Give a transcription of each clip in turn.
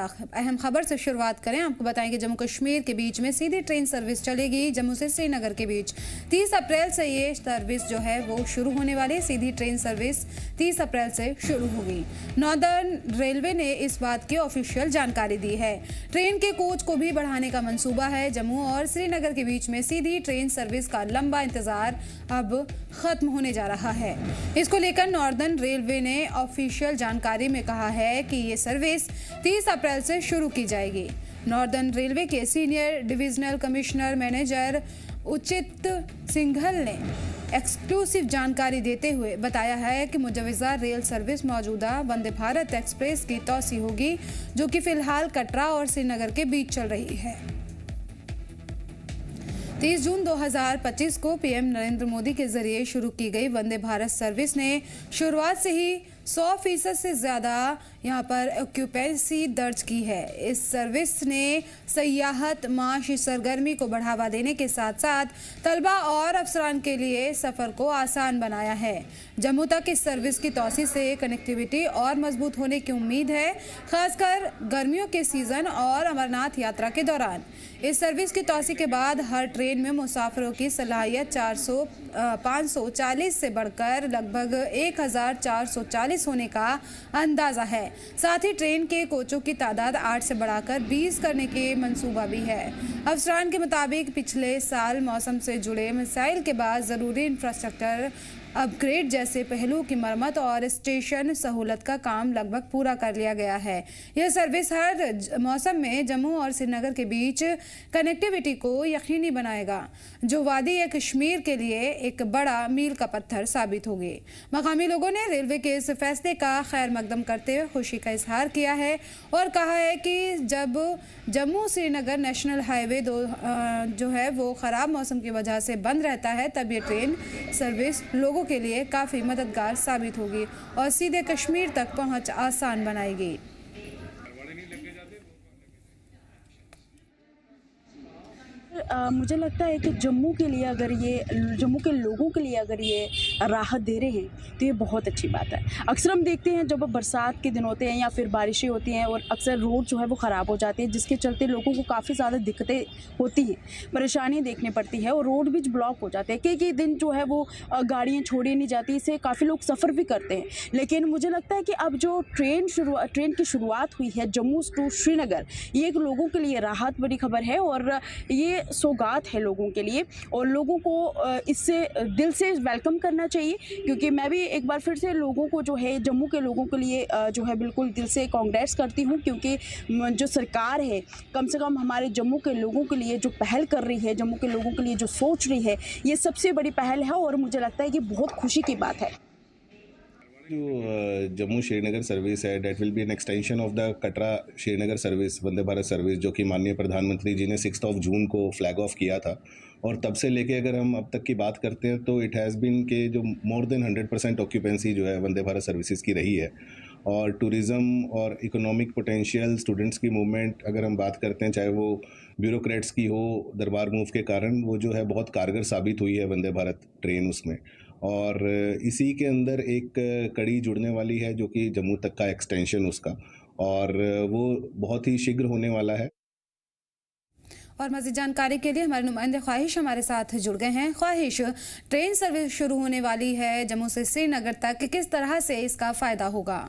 अहम खबर से शुरुआत करें। आपको बताएं कि जम्मू कश्मीर के बीच में सीधी ट्रेन सर्विस चलेगी। जम्मू से श्रीनगर के बीच 30 अप्रैल से ये सर्विस जो है वो शुरू होने वाली। सीधी ट्रेन सर्विस 30 अप्रैल से शुरू होगी। नॉर्दर्न रेलवे ने इस बात की ऑफिशियल जानकारी दी है। ट्रेन के कोच को भी बढ़ाने का मंसूबा है। जम्मू और श्रीनगर के बीच में सीधी ट्रेन सर्विस का लंबा इंतजार अब खत्म होने जा रहा है। इसको लेकर नॉर्दर्न रेलवे ने ऑफिशियल जानकारी में कहा है कि ये सर्विस 30 अप्रैल से शुरू की जाएगी। नॉर्दर्न रेलवे के सीनियर डिविजनल कमिश्नर मैनेजर उचित सिंघल ने एक्सक्लूसिव जानकारी देते हुए बताया है कि मुजव्वजा रेल सर्विस मौजूदा वंदे भारत एक्सप्रेस की तौसी होगी, जो कि फिलहाल कटरा और श्रीनगर के बीच चल रही है। 30 जून 2025 को पीएम नरेंद्र मोदी के जरिए शुरू की गई वंदे भारत सर्विस ने शुरुआत से ही 100% से ज़्यादा यहाँ पर ऑक्यूपेंसी दर्ज की है। इस सर्विस ने सयाहत माशी सरगर्मी को बढ़ावा देने के साथ साथ तलबा और अफसरान के लिए सफ़र को आसान बनाया है। जम्मू तक इस सर्विस की तौसी से कनेक्टिविटी और मजबूत होने की उम्मीद है, खासकर गर्मियों के सीज़न और अमरनाथ यात्रा के दौरान। इस सर्विस की तौसी के बाद हर ट्रेन में मुसाफिरों की सलाहियत 540 से बढ़कर लगभग 1440 होने का अंदाज़ा है। साथ ही ट्रेन के कोचों की तादाद 8 से बढ़ाकर 20 करने के मंसूबा भी है। अफसरान के मुताबिक पिछले साल मौसम से जुड़े मसाइल के बाद ज़रूरी इंफ्रास्ट्रक्चर अपग्रेड जैसे पहलुओं की मरम्मत और स्टेशन सहूलत का काम लगभग पूरा कर लिया गया है। यह सर्विस हर मौसम में जम्मू और श्रीनगर के बीच कनेक्टिविटी को यकीनी बनाएगा, जो वादी कश्मीर के लिए एक बड़ा मील का पत्थर साबित होगी। मकामी लोगों ने रेलवे के इस फैसले का खैर मकदम करते हुए खुशी का इजहार किया है और कहा है कि जब जम्मू श्रीनगर नेशनल हाईवे जो है वो ख़राब मौसम की वजह से बंद रहता है, तब ये ट्रेन सर्विस लोगों के लिए काफ़ी मददगार साबित होगी और सीधे कश्मीर तक पहुंच आसान बनाएगी। मुझे लगता है कि जम्मू के लोगों के लिए अगर ये राहत दे रहे हैं तो ये बहुत अच्छी बात है। अक्सर हम देखते हैं जब बरसात के दिन होते हैं या फिर बारिशें होती हैं और अक्सर रोड जो है वो ख़राब हो जाती है, जिसके चलते लोगों को काफ़ी ज़्यादा दिक्कतें होती हैं, परेशानी देखनी पड़ती है और रोड भी ब्लॉक हो जाते हैं। कई दिन जो है वो गाड़ियाँ छोड़ी नहीं जाती, इससे काफ़ी लोग सफ़र भी करते हैं। लेकिन मुझे लगता है कि अब जो ट्रेन की शुरुआत हुई है जम्मू टू श्रीनगर, ये एक लोगों के लिए राहत बड़ी खबर है और ये सौगात है लोगों के लिए और लोगों को इससे दिल से वेलकम करना चाहिए। क्योंकि मैं भी एक बार फिर से लोगों को जो है जम्मू के लोगों के लिए जो है बिल्कुल दिल से कांग्रेट्स करती हूँ, क्योंकि जो सरकार है कम से कम हमारे जम्मू के लोगों के लिए जो पहल कर रही है, जम्मू के लोगों के लिए जो सोच रही है, ये सबसे बड़ी पहल है और मुझे लगता है कि बहुत खुशी की बात है। जो जम्मू श्रीनगर सर्विस है, that will be an extension of the Katra Srinagar service, Vande Bharat service, जो कि माननीय प्रधानमंत्री जी ने 6 जून को फ्लैग ऑफ किया था। और तब से लेके अगर हम अब तक की बात करते हैं तो इट हैज़ बीन के जो मोर देन 100% ऑक्यूपेंसी जो है वंदे भारत सर्विसेज की रही है। और टूरिज़्म और इकोनॉमिक पोटेंशियल, स्टूडेंट्स की मूवमेंट अगर हम बात करते हैं, चाहे वो ब्यूरोक्रेट्स की हो, दरबार मूव के कारण वो जो है बहुत कारगर साबित हुई है वंदे भारत ट्रेन उसमें। और इसी के अंदर एक कड़ी जुड़ने वाली है जो कि जम्मू तक का एक्सटेंशन उसका, और वो बहुत ही शीघ्र होने वाला है। और मज़ीद जानकारी के लिए हमारे नुमाइंदे ख्वाहिश हमारे साथ जुड़ गए हैं। ख्वाहिश, ट्रेन सर्विस शुरू होने वाली है जम्मू से श्रीनगर तक, किस तरह से इसका फ़ायदा होगा?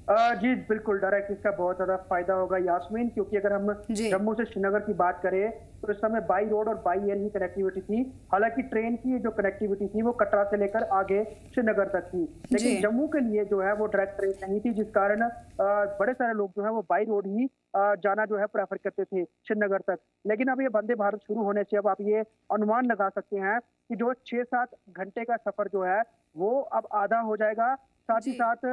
जी बिल्कुल, डायरेक्ट इसका बहुत ज़्यादा फायदा होगा यास्मीन, क्योंकि अगर हम जम्मू से श्रीनगर की बात करें तो इस समय बाई रोड और बाई एयर ही कनेक्टिविटी थी। हालांकि ट्रेन की जो कनेक्टिविटी थी वो कटरा से लेकर आगे श्रीनगर तक थी, लेकिन जम्मू के लिए जो है वो डायरेक्ट ट्रेन नहीं थी, जिस कारण बड़े सारे लोग जो है वो बाई रोड ही जाना जो है प्रेफर करते थे श्रीनगर तक। लेकिन अब ये वंदे भारत शुरू होने से अब आप ये अनुमान लगा सकते हैं कि जो 6-7 घंटे का सफर जो है वो अब आधा हो जाएगा। साथ ही साथ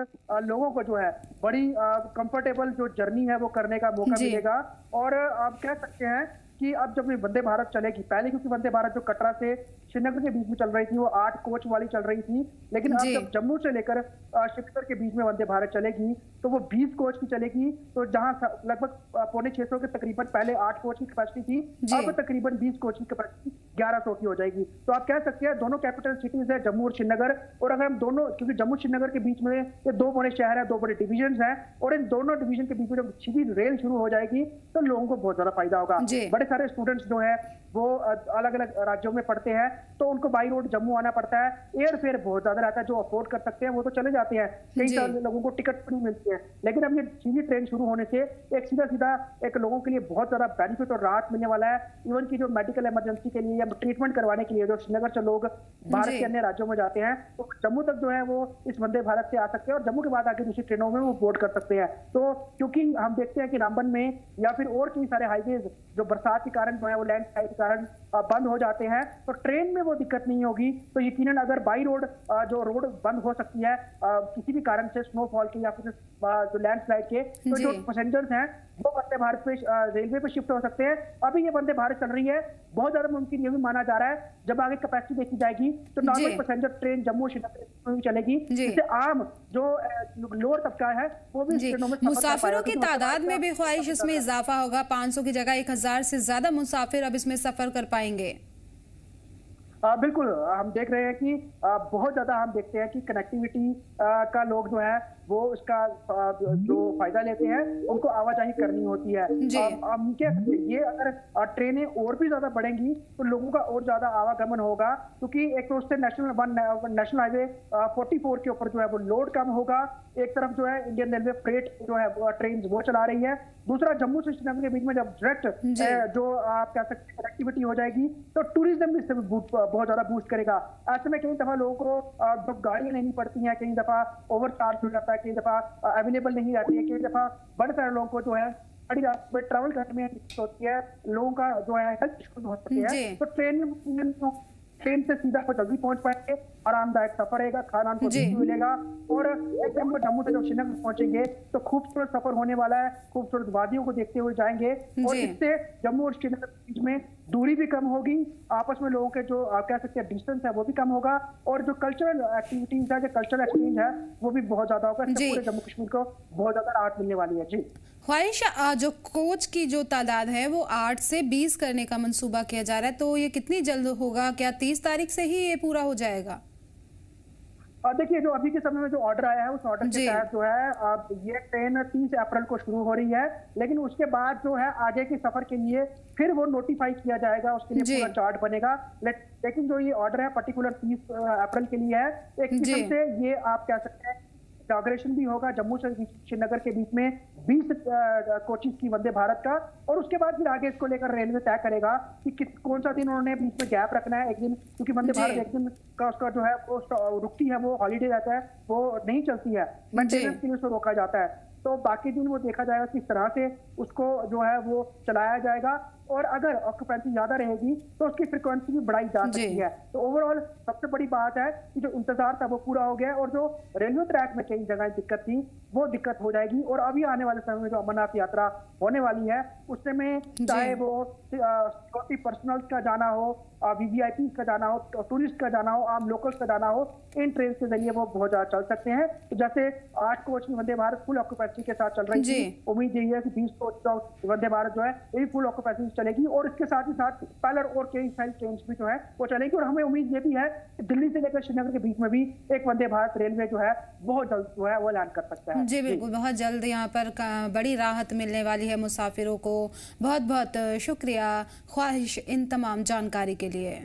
लोगों को जो है बड़ी कंफर्टेबल जो जर्नी है वो करने का मौका मिलेगा। और आप कह सकते हैं कि अब जब वंदे भारत चलेगी, पहले क्योंकि वंदे भारत जो कटरा से श्रीनगर के बीच में चल रही थी वो 8 कोच वाली चल रही थी, लेकिन अब जब जम्मू से लेकर श्रीनगर के बीच में वंदे भारत चलेगी तो वो 20 कोच की चलेगी। तो जहां लगभग 650 के तकरीबन पहले 8 कोच की कैपेसिटी थी, अब तकरीबन 20 कोच की कैपेसिटी 1100 की हो जाएगी। तो आप कह सकते हैं दोनों कैपिटल सिटीज है जम्मू और श्रीनगर, और अगर हम दोनों, क्योंकि जम्मू श्रीनगर के बीच में ये दो बड़े शहर है, दो बड़े डिवीजन हैं, और इन दोनों डिवीजन के बीच में जब सीधी रेल शुरू हो जाएगी तो लोगों को बहुत ज्यादा फायदा होगा। बड़े सारे स्टूडेंट्स जो है वो अलग अलग राज्यों में पढ़ते हैं, तो उनको बाई रोड जम्मू आना पड़ता है। एयर फेयर बहुत ज्यादा रहता है, जो अफोर्ड कर सकते हैं वो तो चले जाते हैं, कई सारे लोगों को टिकट नहीं मिलती है। लेकिन अब ये सीधी ट्रेन शुरू होने से एक सीधा एक लोगों के लिए बहुत ज्यादा बेनिफिट और राहत मिलने वाला है। इवन की जो मेडिकल इमरजेंसी के लिए या ट्रीटमेंट करवाने के लिए जो श्रीनगर से लोग भारत के अन्य राज्यों में जाते हैं, तो जम्मू तक जो है वो इस वंदे भारत से आ सकते हैं, और जम्मू के बाद आगे दूसरी ट्रेनों में वो बोर्ड कर सकते हैं। तो क्योंकि हम देखते हैं कि रामबन में या फिर और कई सारे हाईवेज जो बरसात के कारण जो है वो लैंडस्लाइड के कारण बंद हो जाते हैं, तो ट्रेन में वो दिक्कत नहीं होगी। तो यकीनन अगर बाई रोड जो रोड बंद हो सकती है किसी भी कारण से, स्नोफॉल के या फिर जो लैंडस्लाइड के, तो जो पैसेंजर्स हैं वो वंदे भारत पे रेलवे पे शिफ्ट हो सकते हैं। अभी ये वंदे भारत चल रही है, बहुत ज्यादा मुमकिन ये भी माना जा रहा है जब आगे कैपेसिटी देखी जाएगी तो normal passenger train Jammu Srinagar में भी चलेगी, जिससे आम जो लोअर तबका है वो भी ट्रेनों में मुसाफिरों की तादाद में भी ख्वाहिश इसमें इजाफा होगा। 500 की जगह 1000 से ज्यादा मुसाफिर अब इसमें सफर कर पाएंगे। बिल्कुल, हम देख रहे हैं कि बहुत ज्यादा हम देखते हैं कि कनेक्टिविटी का लोग जो है वो उसका जो फायदा लेते हैं उनको आवाजाही करनी होती है। हम कह सकते हैं ये अगर ट्रेनें और भी ज्यादा बढ़ेंगी तो लोगों का और ज्यादा आवागमन होगा, क्योंकि एक तो उससे नेशनल हाईवे 44 के ऊपर जो है वो लोड कम होगा। एक तरफ जो है इंडियन रेलवे फ्रेट जो है ट्रेन वो चला रही है, दूसरा जम्मू से श्रीनगर के बीच में जब डायरेक्ट जो आप कह सकते हैं कनेक्टिविटी हो जाएगी तो टूरिज्म इससे बहुत ज्यादा बूस्ट करेगा। ऐसे में कई दफा लोगों को जब गाड़ियां लेनी पड़ती हैं, कई दफा ओवर चार्ज हो जाता है, कई दफा अवेलेबल नहीं रहती है, कई दफा बड़े सारे लोगों को जो है बड़ी रात में ट्रैवल करने में दिक्कत होती है, लोगों का जो है हेल्थ इश्यूज हो सकते हैं। तो ट्रेन से सीधा जल्दी पहुंच पाएंगे, आरामदायक सफर रहेगा, खाना को मिलेगा, और एकदम जम्मू से जब श्रीनगर पहुंचेंगे तो खूबसूरत सफर होने वाला है। खूबसूरत वादियों को देखते हुए जाएंगे, और इससे जम्मू और श्रीनगर के बीच में दूरी भी कम होगी, आपस में लोगों के जो आप कह सकते हैं डिस्टेंस है वो भी कम होगा, और जो कल्चरल एक्टिविटीज है, जो कल्चरल एक्सचेंज है वो भी बहुत ज्यादा होगा। इससे पूरे जम्मू कश्मीर को बहुत ज्यादा राहत मिलने वाली है। जी ख्वाहिश, जो कोच की जो तादाद है वो 8 से 20 करने का मंसूबा किया जा रहा है, तो ये कितनी जल्द होगा? क्या 30 तारीख से ही ये पूरा हो जाएगा? देखिए, जो अभी के समय में जो ऑर्डर आया है उस ऑर्डर के तहत जो है अब ये ट्रेन 30 अप्रैल को शुरू हो रही है, लेकिन उसके बाद जो है आगे के सफर के लिए फिर वो नोटिफाई किया जाएगा, उसके लिए पूरा चार्ट बनेगा। लेकिन जो ये ऑर्डर है पर्टिकुलर 30 अप्रैल के लिए है। एक किस्म से ये आप कह सकते हैं इनॉग्रेशन भी होगा जम्मू से श्रीनगर के बीच में 20 कोचेस की वंदे भारत का, और उसके बाद फिर आगे इसको लेकर रेलवे तय करेगा कि कौन सा दिन उन्होंने बीच में गैप रखना है, एक दिन, क्योंकि वंदे भारत एक दिन का उसका जो है वो रुकती है, वो हॉलीडे रहता है, वो नहीं चलती है, मेंटेनेंस के लिए उसको रोका जाता है। तो बाकी दिन वो देखा जाएगा किस तरह से उसको जो है वो चलाया जाएगा, और अगर ऑक्यूपेंसी ज्यादा रहेगी तो उसकी फ्रीक्वेंसी भी बढ़ाई जा सकती है। तो ओवरऑल सबसे बड़ी बात है कि जो इंतजार था वो पूरा हो गया, और जो रेलवे ट्रैक में कई जगह दिक्कत थी वो दिक्कत हो जाएगी। और अभी आने वाले समय में जो अमरनाथ यात्रा होने वाली है उससे में चाहे वो सिक्योरिटी पर्सनल का जाना हो, वीवीआईपी का जाना हो, टूरिस्ट का जाना हो, आम लोकल्स का जाना हो, इन ट्रेन के जरिए वो बहुत ज्यादा चल सकते हैं। तो जैसे 8 कोच में वंदे भारत फुल ऑक्यूपेंसी के साथ चल रही थी, उम्मीद यही है कि 20 कोच वंदे भारत जो है ये फुल ऑक्यूपेंसी चलेगी, और इसके साथ ही साथ पैरेलल और कई सारी ट्रेन भी जो है वो चलेगी। और हमें उम्मीद ये भी है कि दिल्ली से लेकर श्रीनगर के बीच में भी एक वंदे भारत रेलवे जो है बहुत जल्द जो है वो लैंड कर सकता है। जी बिल्कुल, बहुत जल्द यहाँ पर बड़ी राहत मिलने वाली है मुसाफिरों को। बहुत बहुत शुक्रिया ख्वाहिश इन तमाम जानकारी के लिए।